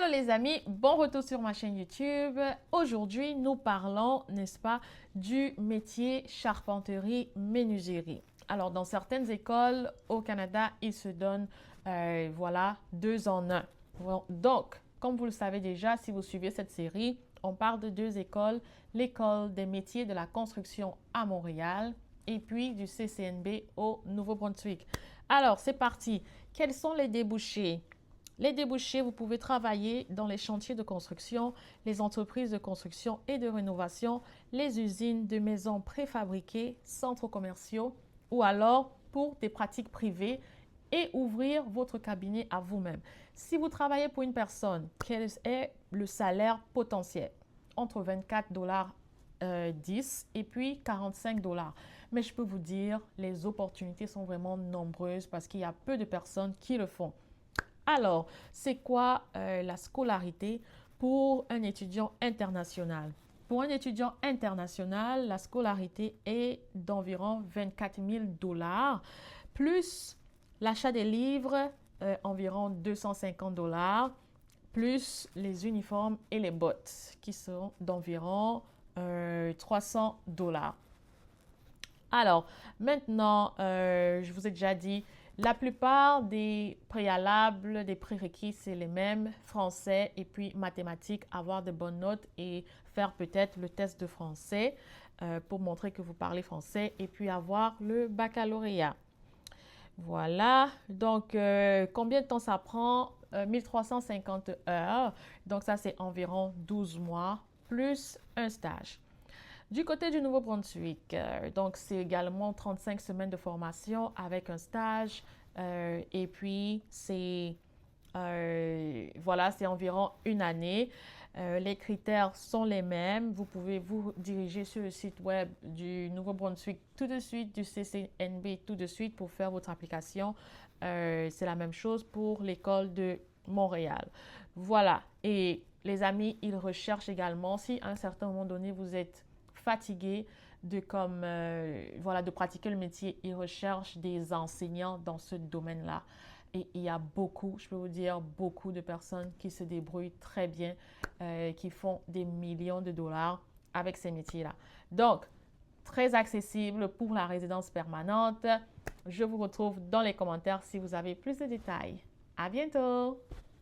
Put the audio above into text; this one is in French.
Allô les amis, bon retour sur ma chaîne YouTube. Aujourd'hui, nous parlons, n'est-ce pas, du métier charpenterie-menuiserie. Alors, dans certaines écoles au Canada, ils se donnent, voilà, 2 en 1. Bon, donc, comme vous le savez déjà, si vous suivez cette série, on parle de 2 écoles. L'école des métiers de la construction à Montréal et puis du CCNB au Nouveau-Brunswick. Alors, c'est parti. Quels sont les débouchés? Les débouchés, vous pouvez travailler dans les chantiers de construction, les entreprises de construction et de rénovation, les usines de maisons préfabriquées, centres commerciaux ou alors pour des pratiques privées et ouvrir votre cabinet à vous-même. Si vous travaillez pour une personne, quel est le salaire potentiel? Entre 24 $10 et puis 45 $. Mais je peux vous dire, les opportunités sont vraiment nombreuses parce qu'il y a peu de personnes qui le font. Alors, c'est quoi la scolarité pour un étudiant international? Pour un étudiant international, la scolarité est d'environ 24 000 $, plus l'achat des livres, environ 250 $, plus les uniformes et les bottes, qui sont d'environ 300 $. Alors, maintenant, je vous ai déjà dit, la plupart des préalables, des prérequis, c'est les mêmes, français et puis mathématiques, avoir de bonnes notes et faire peut-être le test de français pour montrer que vous parlez français et puis avoir le baccalauréat. Voilà, donc combien de temps ça prend? 1350 heures, donc ça c'est environ 12 mois plus un stage. Du côté du Nouveau-Brunswick, donc c'est également 35 semaines de formation avec un stage et puis c'est voilà, c'est environ une année. Les critères sont les mêmes. Vous pouvez vous diriger sur le site web du Nouveau-Brunswick tout de suite, du CCNB tout de suite pour faire votre application. C'est la même chose pour l'école de Montréal. Voilà. Et les amis, ils recherchent également, si à un certain moment donné vous êtes fatigué voilà, de pratiquer le métier, ils recherchent des enseignants dans ce domaine-là. Et il y a beaucoup, je peux vous dire, beaucoup de personnes qui se débrouillent très bien, qui font des millions de dollars avec ces métiers-là. Donc, très accessible pour la résidence permanente. Je vous retrouve dans les commentaires si vous avez plus de détails. À bientôt!